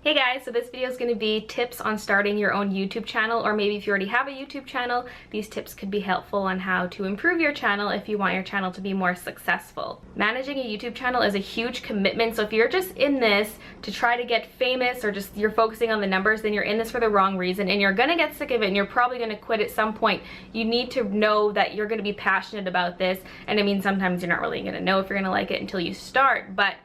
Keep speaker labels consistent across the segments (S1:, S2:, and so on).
S1: Hey guys, so this video is going to be tips on starting your own YouTube channel, or maybe if you already have a YouTube channel, these tips could be helpful on how to improve your channel if you want your channel to be more successful. Managing a YouTube channel is a huge commitment, so if you're just in this to try to get famous or just you're focusing on the numbers, then you're in this for the wrong reason and you're going to get sick of it and you're probably going to quit at some point. You need to know that you're going to be passionate about this, and I mean sometimes you're not really going to know if you're going to like it until you start, but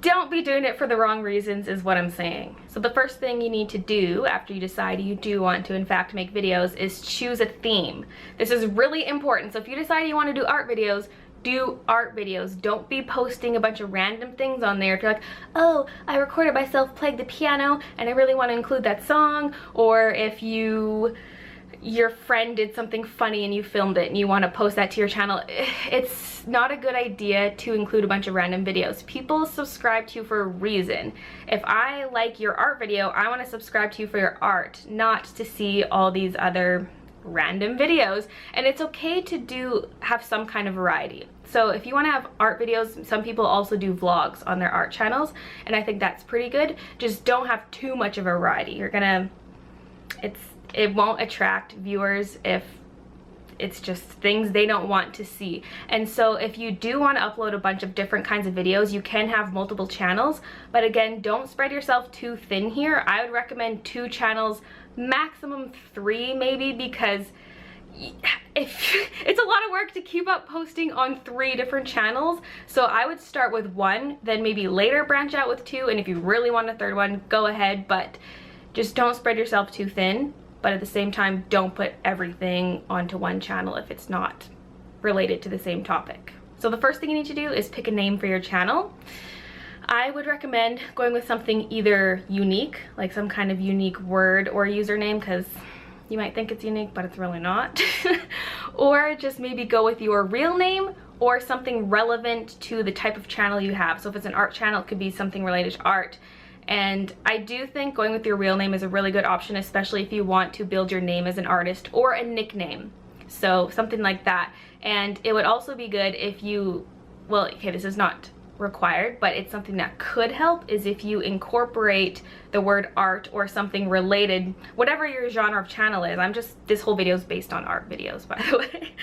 S1: don't be doing it for the wrong reasons is what I'm saying. So the first thing you need to do after you decide you do want to in fact make videos is choose a theme. This is really important. So if you decide you want to do art videos, do art videos. Don't be posting a bunch of random things on there. If you're like, oh, I recorded myself playing the piano and I really want to include that song, or if your friend did something funny and you filmed it and you want to post that to your channel, it's not a good idea to include a bunch of random videos. People subscribe to you for a reason. If I like your art video, I want to subscribe to you for your art, not to see all these other random videos. And it's okay to have some kind of variety. So if you want to have art videos, some people also do vlogs on their art channels, and I think that's pretty good. Just don't have too much of a variety. It won't attract viewers if it's just things they don't want to see. And so if you do want to upload a bunch of different kinds of videos, you can have multiple channels, but again, don't spread yourself too thin here. I would recommend 2 channels, maximum 3 maybe, because it's a lot of work to keep up posting on 3 different channels. So I would start with 1, then maybe later branch out with 2, and if you really want a 3rd one, go ahead, but just don't spread yourself too thin. But at the same time, don't put everything onto one channel if it's not related to the same topic. So the first thing you need to do is pick a name for your channel. I would recommend going with something either unique, like some kind of unique word or username, because you might think it's unique, but it's really not. Or just maybe go with your real name or something relevant to the type of channel you have. So if it's an art channel, it could be something related to art. And I do think going with your real name is a really good option, especially if you want to build your name as an artist, or a nickname. So something like that. And it would also be good if you, well, okay, this is not required, but it's something that could help, is if you incorporate the word art or something related, whatever your genre of channel is. This whole video is based on art videos, by the way.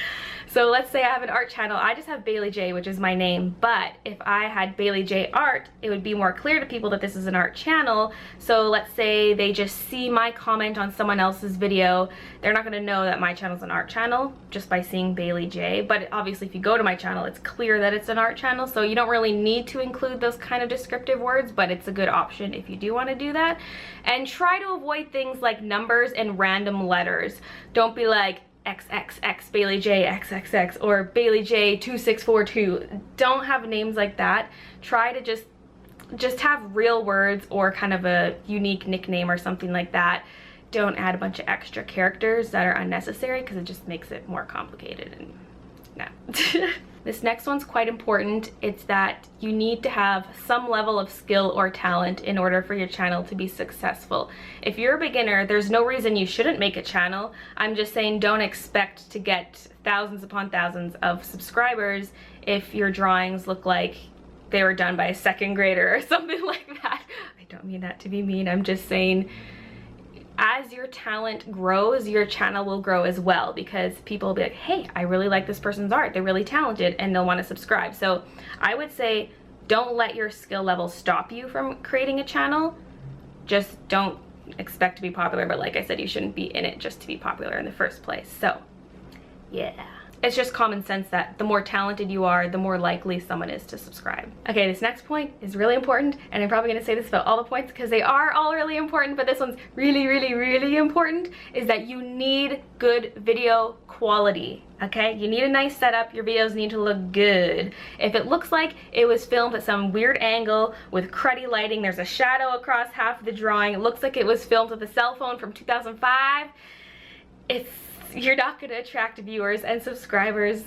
S1: So let's say I have an art channel. I just have Baylee J, which is my name, but if I had Baylee J Art, it would be more clear to people that this is an art channel. So let's say they just see my comment on someone else's video. They're not gonna know that my channel is an art channel just by seeing Baylee J, but obviously if you go to my channel, it's clear that it's an art channel, so you don't really need to include those kind of descriptive words, but it's a good option if you do want to do that. And try to avoid things like numbers and random letters. Don't be like XXX Baylee J XXX or Baylee J 2642. Don't have names like that. Try to just have real words or kind of a unique nickname or something like that. Don't add a bunch of extra characters that are unnecessary, because it just makes it more complicated, and no. This next one's quite important. It's that you need to have some level of skill or talent in order for your channel to be successful. If you're a beginner, there's no reason you shouldn't make a channel. I'm just saying don't expect to get thousands upon thousands of subscribers if your drawings look like they were done by a 2nd grader or something like that. I don't mean that to be mean. I'm just saying as your talent grows, your channel will grow as well, because people will be like, hey, I really like this person's art, they're really talented, and they'll want to subscribe. So I would say don't let your skill level stop you from creating a channel. Just don't expect to be popular, but like I said, you shouldn't be in it just to be popular in the first place. So yeah, it's just common sense that the more talented you are, the more likely someone is to subscribe. Okay, this next point is really important, and I'm probably gonna say this about all the points because they are all really important, but this one's really, really, really important, is that you need good video quality, okay? You need a nice setup. Your videos need to look good. If it looks like it was filmed at some weird angle with cruddy lighting, there's a shadow across half of the drawing, it looks like it was filmed with a cell phone from 2005, you're not going to attract viewers and subscribers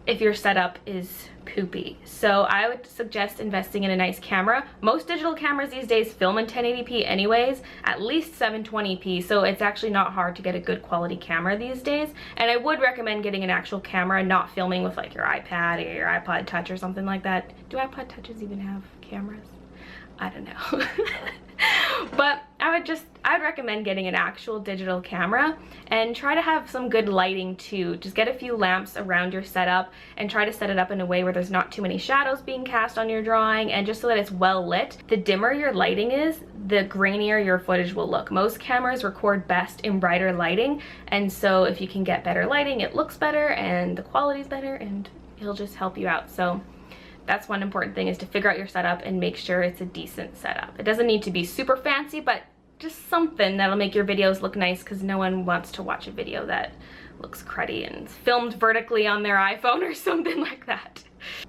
S1: if your setup is poopy. So I would suggest investing in a nice camera. Most digital cameras these days film in 1080p anyways, at least 720p, so it's actually not hard to get a good quality camera these days. And I would recommend getting an actual camera, not filming with like your iPad or your iPod Touch or something like that. Do iPod Touches even have cameras? I don't know. But I'd recommend getting an actual digital camera and try to have some good lighting too. Just get a few lamps around your setup and try to set it up in a way where there's not too many shadows being cast on your drawing, and just so that it's well lit. The dimmer your lighting is, the grainier your footage will look. Most cameras record best in brighter lighting, and so if you can get better lighting, it looks better and the quality's better and it'll just help you out. So that's one important thing, is to figure out your setup and make sure it's a decent setup. It doesn't need to be super fancy, but just something that'll make your videos look nice, because no one wants to watch a video that looks cruddy and filmed vertically on their iPhone or something like that.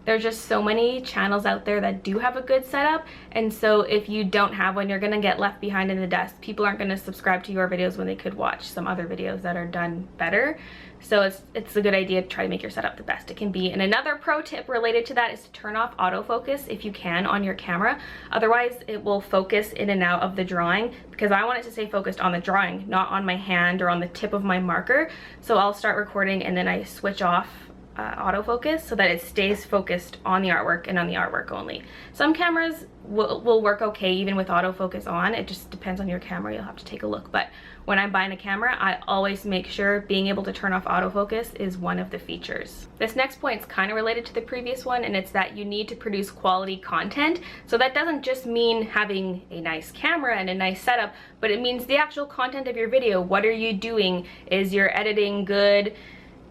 S1: There's just so many channels out there that do have a good setup, and so if you don't have one, you're gonna get left behind in the dust. People aren't gonna subscribe to your videos when they could watch some other videos that are done better. So it's a good idea to try to make your setup the best it can be. And another pro tip related to that is to turn off autofocus if you can on your camera. Otherwise it will focus in and out of the drawing, because I want it to stay focused on the drawing, not on my hand or on the tip of my marker. So I'll start recording and then I switch off autofocus so that it stays focused on the artwork and on the artwork only. Some cameras will work okay even with autofocus on. It just depends on your camera. You'll have to take a look. But when I'm buying a camera, I always make sure being able to turn off autofocus is one of the features. This next point is kind of related to the previous one, and it's that you need to produce quality content. So that doesn't just mean having a nice camera and a nice setup, but it means the actual content of your video. What are you doing? Is your editing good?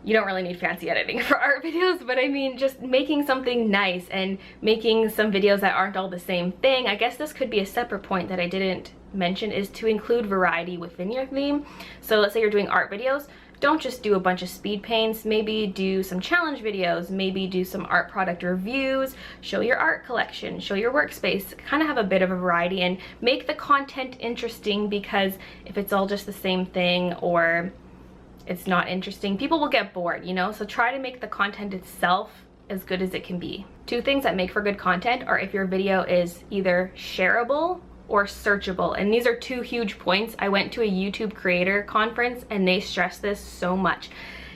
S1: You don't really need fancy editing for art videos, but I mean just making something nice and making some videos that aren't all the same thing. I guess this could be a separate point that I didn't mention, is to include variety within your theme. So let's say you're doing art videos, don't just do a bunch of speed paints. Maybe do some challenge videos, maybe do some art product reviews, show your art collection, show your workspace, kind of have a bit of a variety and make the content interesting, because if it's all just the same thing or it's not interesting, people will get bored, you know? So try to make the content itself as good as it can be. Two things that make for good content are if your video is either shareable or searchable, and these are two huge points. I went to a YouTube creator conference and they stress this so much.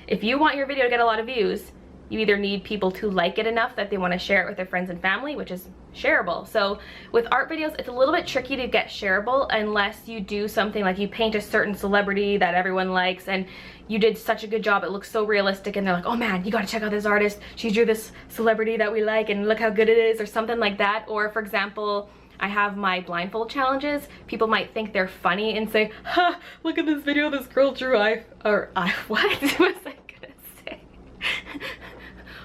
S1: If you want your video to get a lot of views, you either need people to like it enough that they want to share it with their friends and family, which is shareable. So with art videos, it's a little bit tricky to get shareable unless you do something like you paint a certain celebrity that everyone likes and you did such a good job, it looks so realistic, and they're like, oh man, you gotta check out this artist, she drew this celebrity that we like and look how good it is, or something like that. Or for example, I have my blindfold challenges. People might think they're funny and say, ha, look at this video this girl drew, what was I gonna say?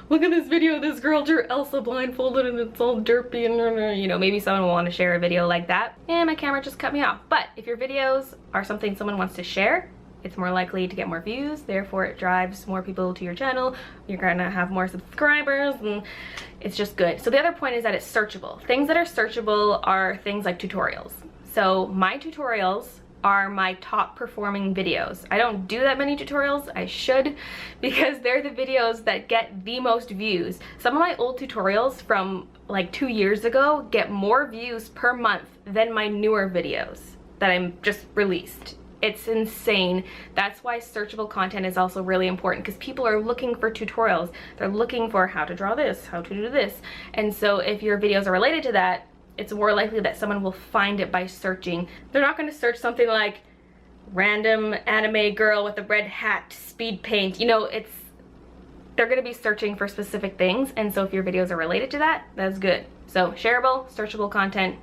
S1: Look at this video, this girl drew Elsa blindfolded and it's all derpy and you know, maybe someone will want to share a video like that. And my camera just cut me off. But if your videos are something someone wants to share, it's more likely to get more views, therefore it drives more people to your channel, you're gonna have more subscribers, and it's just good. So the other point is that it's searchable. Things that are searchable are things like tutorials. So my tutorials are my top performing videos. I don't do that many tutorials, I should, because they're the videos that get the most views. Some of my old tutorials from like 2 years ago get more views per month than my newer videos that I'm just released. It's insane. That's why searchable content is also really important, because people are looking for tutorials. They're looking for how to draw this, how to do this. And so if your videos are related to that, it's more likely that someone will find it by searching. They're not going to search something like random anime girl with a red hat speed paint. You know, they're going to be searching for specific things. And so if your videos are related to that, that's good. So shareable, searchable content,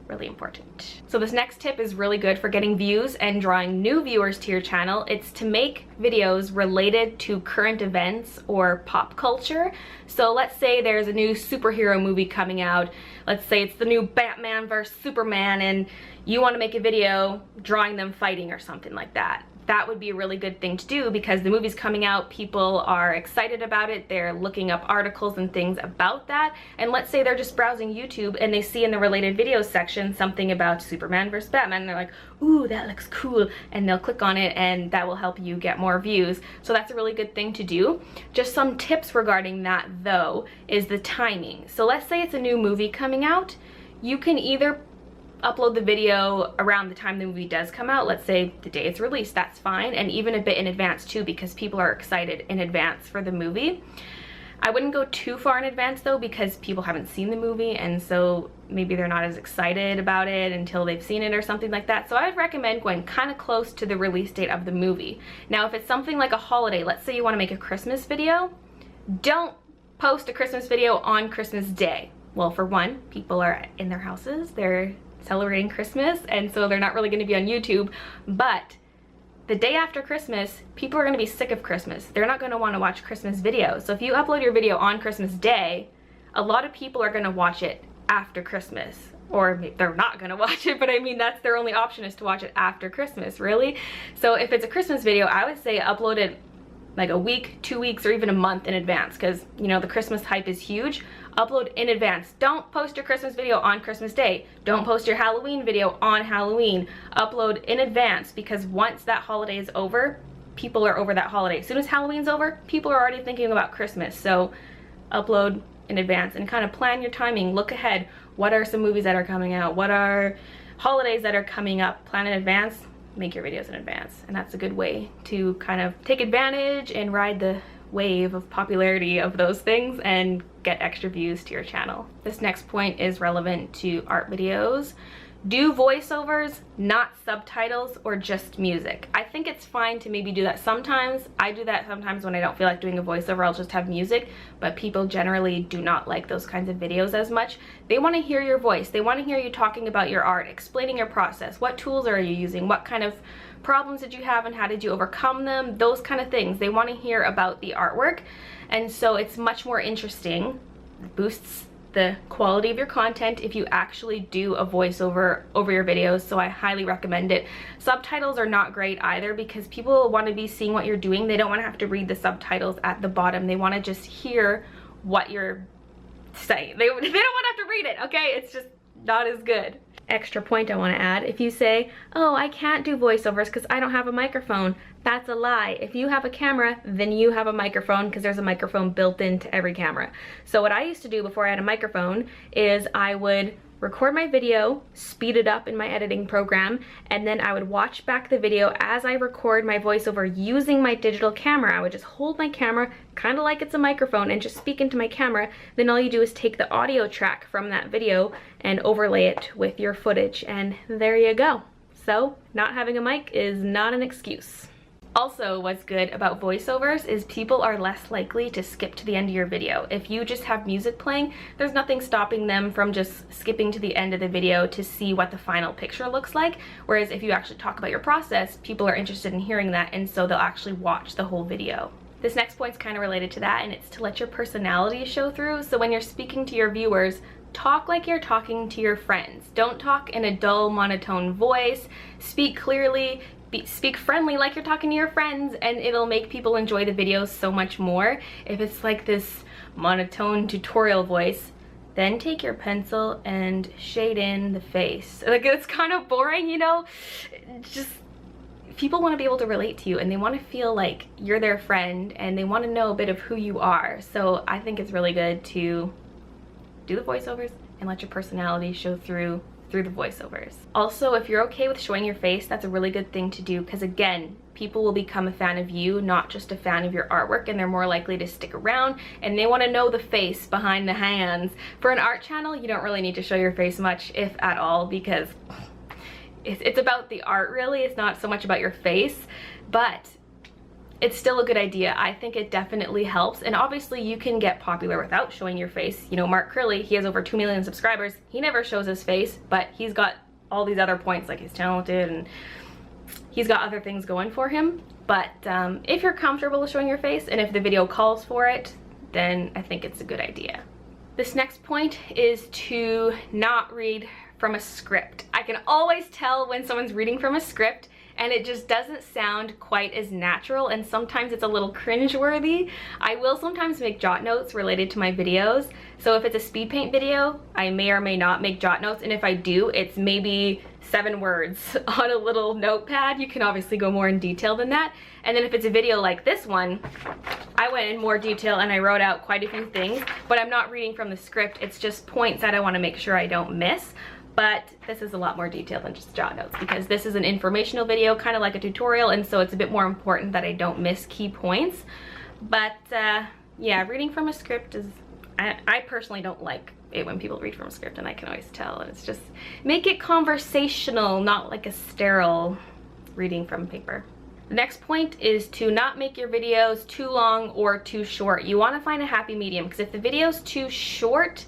S1: really important. So this next tip is really good for getting views and drawing new viewers to your channel. It's to make videos related to current events or pop culture. So let's say there's a new superhero movie coming out. Let's say it's the new Batman vs Superman and you want to make a video drawing them fighting or something like that. That would be a really good thing to do, because the movie's coming out, people are excited about it, they're looking up articles and things about that, and let's say they're just browsing YouTube and they see in the related videos section something about Superman versus Batman, and they're like, ooh, that looks cool, and they'll click on it and that will help you get more views. So that's a really good thing to do. Just some tips regarding that though is the timing. So let's say it's a new movie coming out, you can either upload the video around the time the movie does come out, let's say the day it's released, that's fine, and even a bit in advance too, because people are excited in advance for the movie. I wouldn't go too far in advance though, because people haven't seen the movie, and so maybe they're not as excited about it until they've seen it or something like that. So I would recommend going kind of close to the release date of the movie. Now if it's something like a holiday, let's say you want to make a Christmas video, don't post a Christmas video on Christmas Day. Well, for one, people are in their houses, they're celebrating Christmas, and so they're not really going to be on YouTube. But the day after Christmas, people are going to be sick of Christmas. They're not going to want to watch Christmas videos. So if you upload your video on Christmas Day, a lot of people are going to watch it after Christmas. Or maybe they're not going to watch it, but I mean, that's their only option, is to watch it after Christmas, really. So if it's a Christmas video, I would say upload it like a week, 2 weeks, or even a month in advance, because you know the Christmas hype is huge. Upload in advance. Don't post your Christmas video on Christmas Day. Don't post your Halloween video on Halloween. Upload in advance, because once that holiday is over, people are over that holiday. As soon as Halloween's over, people are already thinking about Christmas. So upload in advance and kind of plan your timing. Look ahead. What are some movies that are coming out? What are holidays that are coming up? Plan in advance. Make your videos in advance, and that's a good way to kind of take advantage and ride the wave of popularity of those things and get extra views to your channel. This next point is relevant to art videos. Do voiceovers, not subtitles or just music. I think it's fine to maybe do that sometimes. I do that sometimes when I don't feel like doing a voiceover, I'll just have music, but people generally do not like those kinds of videos as much. They want to hear your voice. They want to hear you talking about your art, explaining your process. What tools are you using? What kind of problems did you have and how did you overcome them? Those kind of things. They want to hear about the artwork, and so it's much more interesting. It boosts the quality of your content if you actually do a voiceover over your videos, so I highly recommend it. Subtitles are not great either, because people want to be seeing what you're doing. They don't want to have to read the subtitles at the bottom. They want to just hear what you're saying. They don't want to have to read it, okay? It's just not as good. Extra point I want to add, if you say, oh, I can't do voiceovers because I don't have a microphone, that's a lie. If you have a camera, then you have a microphone, because there's a microphone built into every camera. So what I used to do before I had a microphone is I would record my video, speed it up in my editing program, and then I would watch back the video as I record my voiceover using my digital camera. I would just hold my camera kind of like it's a microphone and just speak into my camera. Then all you do is take the audio track from that video and overlay it with your footage, and there you go. So not having a mic is not an excuse. Also, what's good about voiceovers is people are less likely to skip to the end of your video. If you just have music playing, there's nothing stopping them from just skipping to the end of the video to see what the final picture looks like. Whereas if you actually talk about your process, people are interested in hearing that, and so they'll actually watch the whole video. This next point's kind of related to that, and it's to let your personality show through. So when you're speaking to your viewers, talk like you're talking to your friends. Don't talk in a dull, monotone voice. Speak clearly. Speak friendly like you're talking to your friends, and it'll make people enjoy the videos so much more. If it's like this monotone tutorial voice, then take your pencil and shade in the face. Like, it's kind of boring, you know? Just, people want to be able to relate to you, and they want to feel like you're their friend, and they want to know a bit of who you are. So I think it's really good to do the voiceovers and let your personality show through the voiceovers. Also, if you're okay with showing your face, that's a really good thing to do, because again, people will become a fan of you, not just a fan of your artwork, and they're more likely to stick around, and they want to know the face behind the hands. For an art channel, you don't really need to show your face much, if at all, because it's about the art really. It's not so much about your face, but it's still a good idea. I think it definitely helps, and obviously you can get popular without showing your face. You know, Mark Curley, he has over 2 million subscribers. He never shows his face, but he's got all these other points, like he's talented and he's got other things going for him. But if you're comfortable with showing your face, and if the video calls for it, then I think it's a good idea. This next point is to not read from a script. I can always tell when someone's reading from a script, and it just doesn't sound quite as natural, and sometimes it's a little cringeworthy. I will sometimes make jot notes related to my videos. So if it's a speed paint video, I may or may not make jot notes, and if I do, it's maybe 7 words on a little notepad. You can obviously go more in detail than that. And then if it's a video like this one, I went in more detail and I wrote out quite a few things, but I'm not reading from the script. It's just points that I want to make sure I don't miss. But this is a lot more detailed than just jot notes, because this is an informational video, kind of like a tutorial, and so it's a bit more important that I don't miss key points. But Yeah, reading from a script is, I personally don't like it when people read from a script, and I can always tell. And it's just, make it conversational, not like a sterile reading from paper. The next point is to not make your videos too long or too short. You want to find a happy medium, because if the video's too short,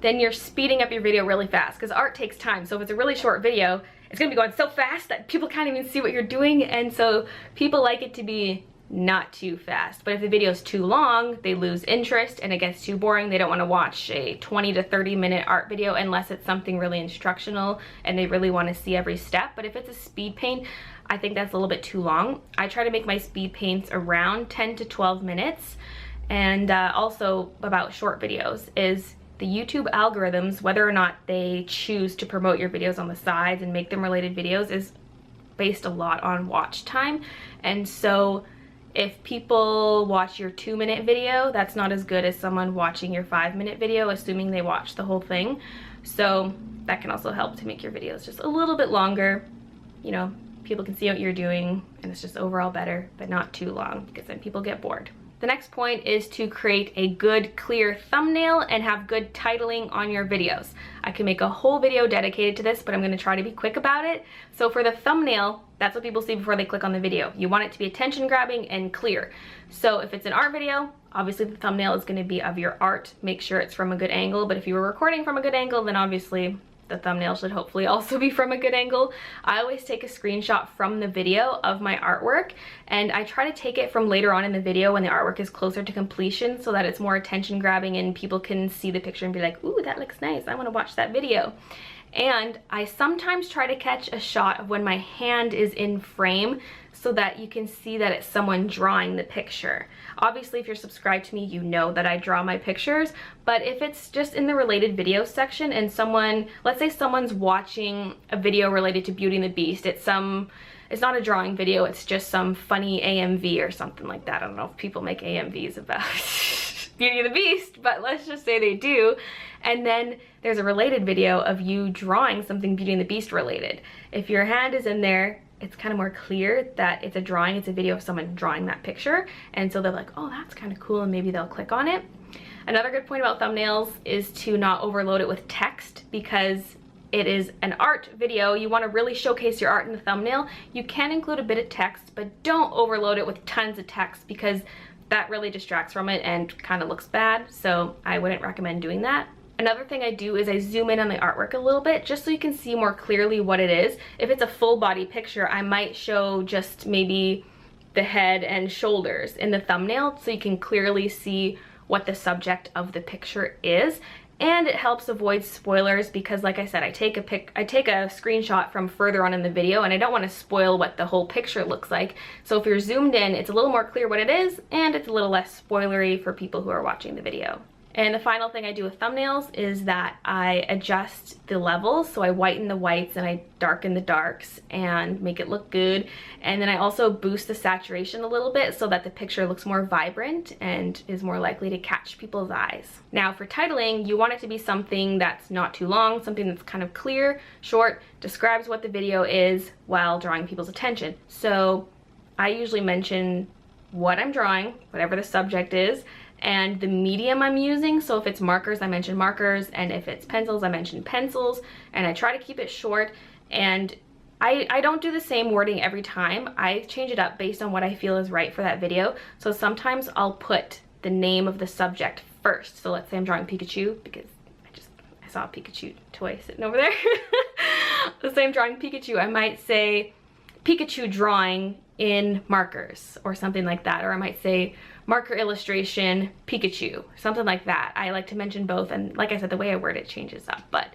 S1: then you're speeding up your video really fast, because art takes time. So if it's a really short video, it's gonna be going so fast that people can't even see what you're doing, and so people like it to be not too fast. But if the video is too long, they lose interest and it gets too boring. They don't want to watch a 20 to 30 minute art video unless it's something really instructional and they really want to see every step. But if it's a speed paint, I think that's a little bit too long. I try to make my speed paints around 10 to 12 minutes. And also about short videos is the YouTube algorithms, whether or not they choose to promote your videos on the sides and make them related videos, is based a lot on watch time. And so if people watch your 2-minute video, that's not as good as someone watching your 5-minute video, assuming they watch the whole thing. So that can also help to make your videos just a little bit longer. You know, people can see what you're doing and it's just overall better, but not too long, because then people get bored. The next point is to create a good, clear thumbnail and have good titling on your videos. I can make a whole video dedicated to this, but I'm gonna try to be quick about it. So for the thumbnail, that's what people see before they click on the video. You want it to be attention grabbing and clear. So if it's an art video, obviously the thumbnail is gonna be of your art. Make sure it's from a good angle, but if you were recording from a good angle, then obviously the thumbnail should hopefully also be from a good angle. I always take a screenshot from the video of my artwork, and I try to take it from later on in the video when the artwork is closer to completion so that it's more attention grabbing and people can see the picture and be like, ooh, that looks nice, I want to watch that video. And I sometimes try to catch a shot of when my hand is in frame so that you can see that it's someone drawing the picture. Obviously, if you're subscribed to me, you know that I draw my pictures, but if it's just in the related videos section and someone, let's say someone's watching a video related to Beauty and the Beast, it's not a drawing video, it's just some funny AMV or something like that. I don't know if people make AMVs about Beauty and the Beast, but let's just say they do. And then there's a related video of you drawing something Beauty and the Beast related. If your hand is in there, it's kind of more clear that it's a drawing, it's a video of someone drawing that picture. And so they're like, oh, that's kind of cool, and maybe they'll click on it. Another good point about thumbnails is to not overload it with text, because it is an art video. You want to really showcase your art in the thumbnail. You can include a bit of text, but don't overload it with tons of text, because that really distracts from it and kind of looks bad. So I wouldn't recommend doing that. Another thing I do is I zoom in on the artwork a little bit just so you can see more clearly what it is. If it's a full body picture, I might show just maybe the head and shoulders in the thumbnail so you can clearly see what the subject of the picture is. And it helps avoid spoilers because, like I said, I take a screenshot from further on in the video and I don't want to spoil what the whole picture looks like. So if you're zoomed in, it's a little more clear what it is and it's a little less spoilery for people who are watching the video. And the final thing I do with thumbnails is that I adjust the levels. So I whiten the whites and I darken the darks and make it look good. And then I also boost the saturation a little bit so that the picture looks more vibrant and is more likely to catch people's eyes. Now for titling, you want it to be something that's not too long, something that's kind of clear, short, describes what the video is while drawing people's attention. So I usually mention what I'm drawing, whatever the subject is, and the medium I'm using. So if it's markers, I mention markers, and if it's pencils, I mention pencils, and I try to keep it short. And I don't do the same wording every time. I change it up based on what I feel is right for that video. So sometimes I'll put the name of the subject first. So let's say I'm drawing Pikachu, because I saw a Pikachu toy sitting over there. Let's say I'm drawing Pikachu, I might say Pikachu drawing in markers or something like that, or I might say marker illustration Pikachu, something like that. I like to mention both, and like I said, the way I word it changes up, but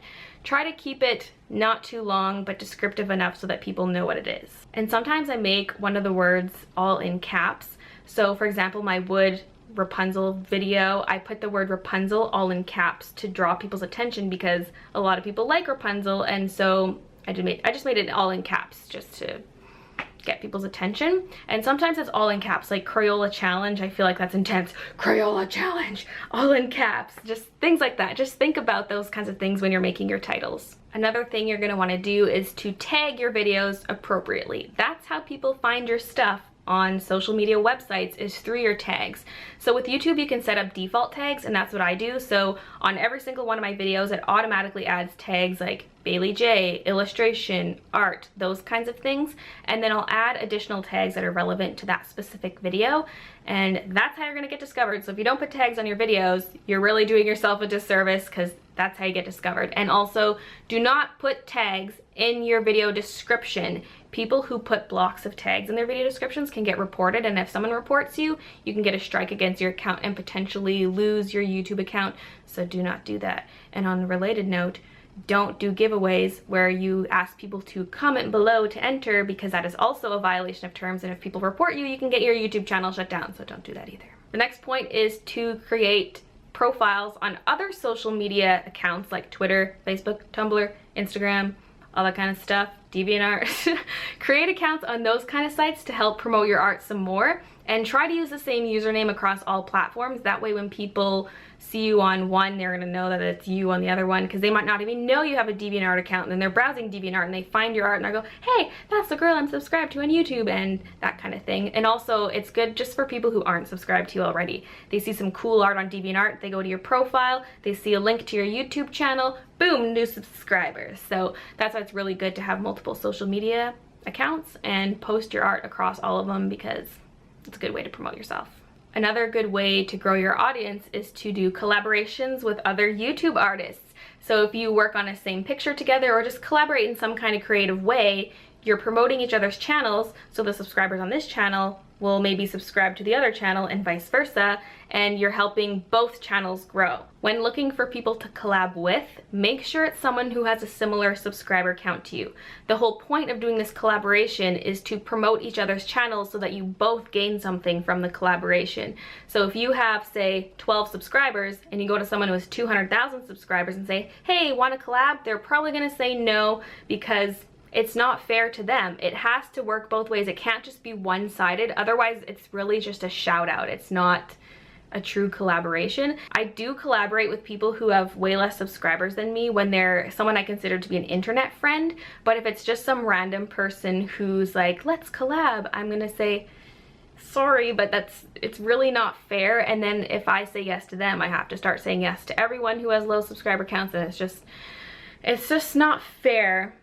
S1: try to keep it not too long but descriptive enough so that people know what it is. And sometimes I make one of the words all in caps. So for example, my wood Rapunzel video, I put the word Rapunzel all in caps to draw people's attention because a lot of people like Rapunzel, and so I just made it all in caps just to get people's attention. And sometimes it's all in caps, like Crayola challenge. I feel like that's intense. Crayola challenge, all in caps, just things like that. Just think about those kinds of things when you're making your titles. Another thing you're going to want to do is to tag your videos appropriately. That's how people find your stuff on social media websites is through your tags. So with YouTube, you can set up default tags, and that's what I do. So on every single one of my videos, it automatically adds tags like Baylee J, illustration, art, those kinds of things. And then I'll add additional tags that are relevant to that specific video. And that's how you're gonna get discovered. So if you don't put tags on your videos, you're really doing yourself a disservice, because that's how you get discovered. And also, do not put tags in your video description. People who put blocks of tags in their video descriptions can get reported, and if someone reports you, you can get a strike against your account and potentially lose your YouTube account. So do not do that. And on a related note, don't do giveaways where you ask people to comment below to enter, because that is also a violation of terms, and if people report you, you can get your YouTube channel shut down. So don't do that either. The next point is to create profiles on other social media accounts like Twitter, Facebook, Tumblr, Instagram, all that kind of stuff, DeviantArt. Create accounts on those kind of sites to help promote your art some more, and try to use the same username across all platforms. That way when people see you on one, they're gonna know that it's you on the other one, because they might not even know you have a DeviantArt account, and then they're browsing DeviantArt and they find your art and they go, hey, that's the girl I'm subscribed to on YouTube, and that kind of thing. And also, it's good just for people who aren't subscribed to you already. They see some cool art on DeviantArt, they go to your profile, they see a link to your YouTube channel, boom, new subscribers. So that's why it's really good to have multiple social media accounts and post your art across all of them, because it's a good way to promote yourself. Another good way to grow your audience is to do collaborations with other YouTube artists. So if you work on a same picture together, or just collaborate in some kind of creative way, you're promoting each other's channels, so the subscribers on this channel will maybe subscribe to the other channel and vice versa, and you're helping both channels grow. When looking for people to collab with, make sure it's someone who has a similar subscriber count to you. The whole point of doing this collaboration is to promote each other's channels so that you both gain something from the collaboration. So if you have, say, 12 subscribers and you go to someone who has 200,000 subscribers and say, hey, want to collab? They're probably gonna say no, because it's not fair to them. It has to work both ways. It can't just be one-sided. Otherwise, it's really just a shout out. It's not a true collaboration. I do collaborate with people who have way less subscribers than me when they're someone I consider to be an internet friend. But if it's just some random person who's like, let's collab, I'm gonna say, sorry, but it's really not fair. And then if I say yes to them, I have to start saying yes to everyone who has low subscriber counts, and it's just not fair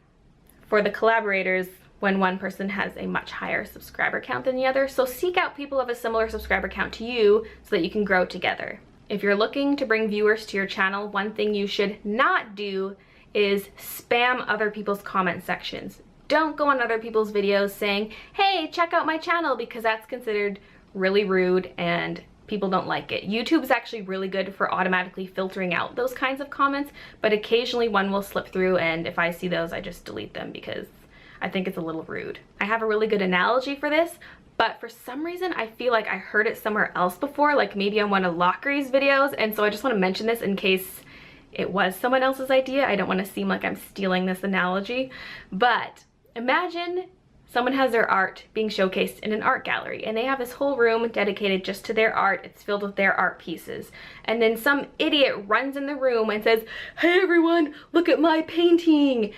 S1: for the collaborators when one person has a much higher subscriber count than the other. So seek out people of a similar subscriber count to you so that you can grow together. If you're looking to bring viewers to your channel, one thing you should not do is spam other people's comment sections. Don't go on other people's videos saying, hey, check out my channel, because that's considered really rude and people don't like it. YouTube is actually really good for automatically filtering out those kinds of comments, but occasionally one will slip through, and if I see those, I just delete them because I think it's a little rude. I have a really good analogy for this, but for some reason I feel like I heard it somewhere else before, like maybe on one of Lockery's videos, and so I just want to mention this in case it was someone else's idea. I don't want to seem like I'm stealing this analogy, but imagine someone has their art being showcased in an art gallery, and they have this whole room dedicated just to their art. It's filled with their art pieces. And then some idiot runs in the room and says, hey everyone, look at my painting.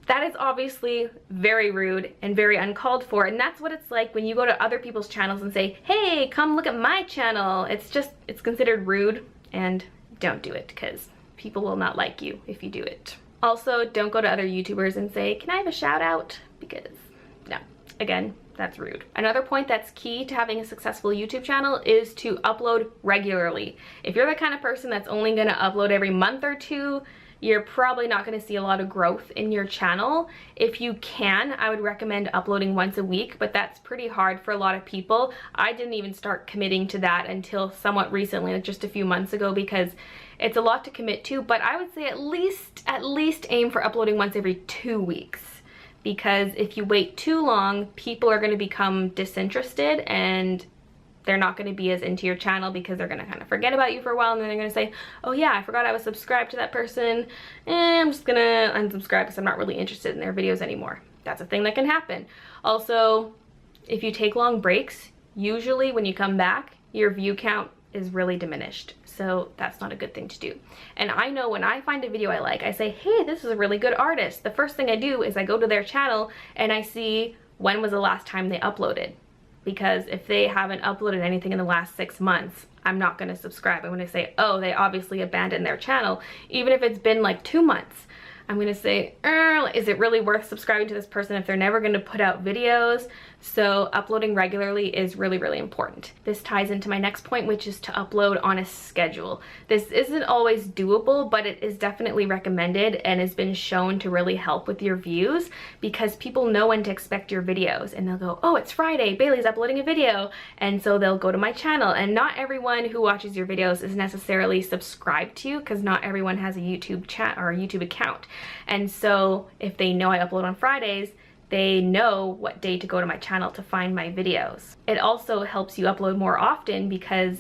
S1: That is obviously very rude and very uncalled for, and that's what it's like when you go to other people's channels and say, hey, come look at my channel. It's considered rude, and don't do it, because people will not like you if you do it. Also, don't go to other YouTubers and say, can I have a shout out? Because no, again, that's rude. Another point that's key to having a successful YouTube channel is to upload regularly. If you're the kind of person that's only gonna upload every month or two, you're probably not going to see a lot of growth in your channel. If you can, I would recommend uploading once a week, but that's pretty hard for a lot of people. I didn't even start committing to that until somewhat recently, like just a few months ago, because it's a lot to commit to. But I would say at least aim for uploading once every 2 weeks, because if you wait too long, people are going to become disinterested and they're not going to be as into your channel, because they're going to kind of forget about you for a while, and then they're going to say, oh yeah, I forgot I was subscribed to that person, and I'm just going to unsubscribe because I'm not really interested in their videos anymore. That's a thing that can happen. Also, if you take long breaks, usually when you come back, your view count is really diminished. So that's not a good thing to do. And I know when I find a video I like, I say, hey, this is a really good artist. The first thing I do is I go to their channel and I see when was the last time they uploaded. because if they haven't uploaded anything in the last 6 months, I'm not going to subscribe. I'm going to say, oh, they obviously abandoned their channel. Even if it's been like 2 months, I'm going to say, is it really worth subscribing to this person if they're never going to put out videos? So uploading regularly is really, really important. This ties into my next point, which is to upload on a schedule. This isn't always doable, but it is definitely recommended and has been shown to really help with your views, because people know when to expect your videos and they'll go, oh, it's Friday, Bailey's uploading a video. And so they'll go to my channel, and not everyone who watches your videos is necessarily subscribed to you, because not everyone has a YouTube chat or a YouTube account. And so if they know I upload on Fridays, they know what day to go to my channel to find my videos. It also helps you upload more often because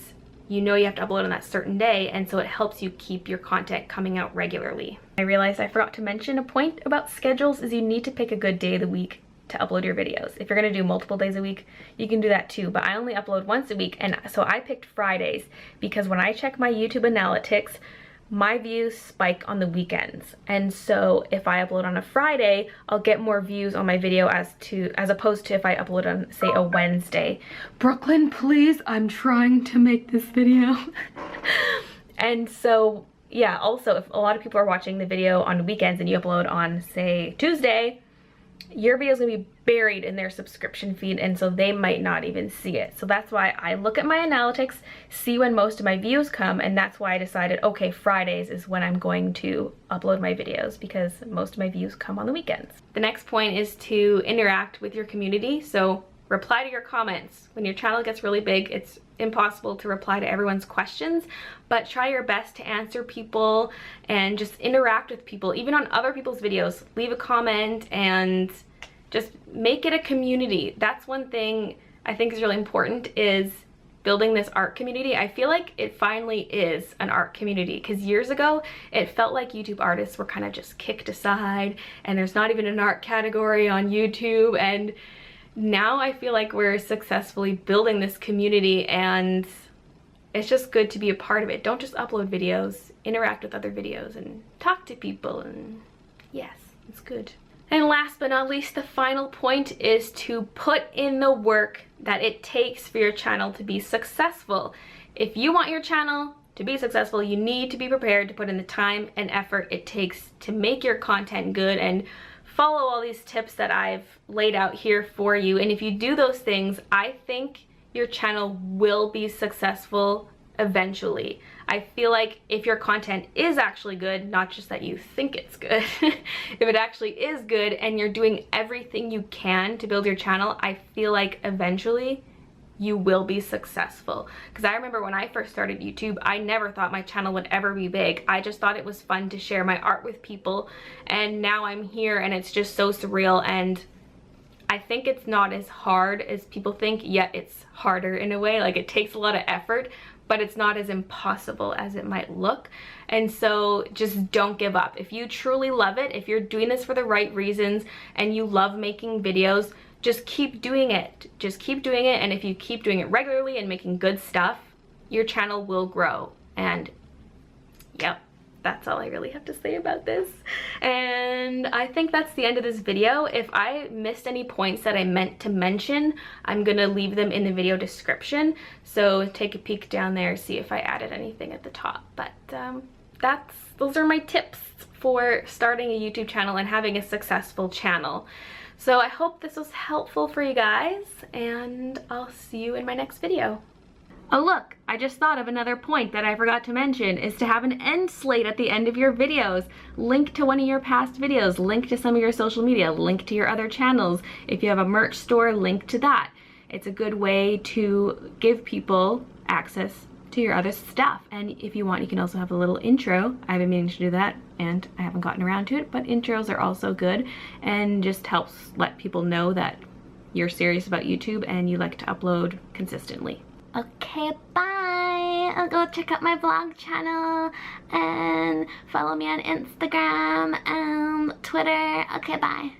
S1: you know you have to upload on that certain day, and so it helps you keep your content coming out regularly. I realized I forgot to mention a point about schedules is you need to pick a good day of the week to upload your videos. If you're gonna do multiple days a week, you can do that too, but I only upload once a week, and so I picked Fridays because when I check my YouTube analytics, my views spike on the weekends. And so if I upload on a Friday, I'll get more views on my video as opposed to if I upload on, say, a Wednesday. Brooklyn, please, I'm trying to make this video. And so, yeah, also if a lot of people are watching the video on weekends and you upload on, say, Tuesday, your video is going to be buried in their subscription feed, and so they might not even see it. So that's why I look at my analytics, see when most of my views come, and that's why I decided, okay, Fridays is when I'm going to upload my videos, because most of my views come on the weekends. The next point is to interact with your community. So reply to your comments. When your channel gets really big, it's impossible to reply to everyone's questions, but try your best to answer people and just interact with people. Even on other people's videos, leave a comment and just make it a community. That's one thing I think is really important, is building this art community. I feel like it finally is an art community, because years ago it felt like YouTube artists were kind of just kicked aside and there's not even an art category on YouTube, and now I feel like we're successfully building this community, and it's just good to be a part of it. Don't just upload videos, interact with other videos and talk to people, and yes, it's good. And last but not least, the final point is to put in the work that it takes for your channel to be successful. If you want your channel to be successful, you need to be prepared to put in the time and effort it takes to make your content good, and follow all these tips that I've laid out here for you. And if you do those things, I think your channel will be successful eventually. I feel like if your content is actually good, not just that you think it's good, if it actually is good and you're doing everything you can to build your channel, I feel like eventually you will be successful. Because I remember when I first started YouTube, I never thought my channel would ever be big. I just thought it was fun to share my art with people, and now I'm here and it's just so surreal, and I think it's not as hard as people think, yet it's harder in a way. Like, it takes a lot of effort, but it's not as impossible as it might look. And so just don't give up. If you truly love it, if you're doing this for the right reasons and you love making videos, just keep doing it. Just keep doing it, and if you keep doing it regularly and making good stuff, your channel will grow. And yep, that's all I really have to say about this. And I think that's the end of this video. If I missed any points that I meant to mention, I'm gonna leave them in the video description. So take a peek down there, see if I added anything at the top. But those are my tips for starting a YouTube channel and having a successful channel. So I hope this was helpful for you guys, and I'll see you in my next video. Oh look, I just thought of another point that I forgot to mention, is to have an end slate at the end of your videos. Link to one of your past videos, link to some of your social media, link to your other channels. If you have a merch store, link to that. It's a good way to give people access to your other stuff. And if you want, you can also have a little intro. I've been meaning to do that and I haven't gotten around to it, but intros are also good and just helps let people know that you're serious about YouTube and you like to upload consistently. Okay, bye. I'll go check out my vlog channel and follow me on Instagram and Twitter. Okay, bye.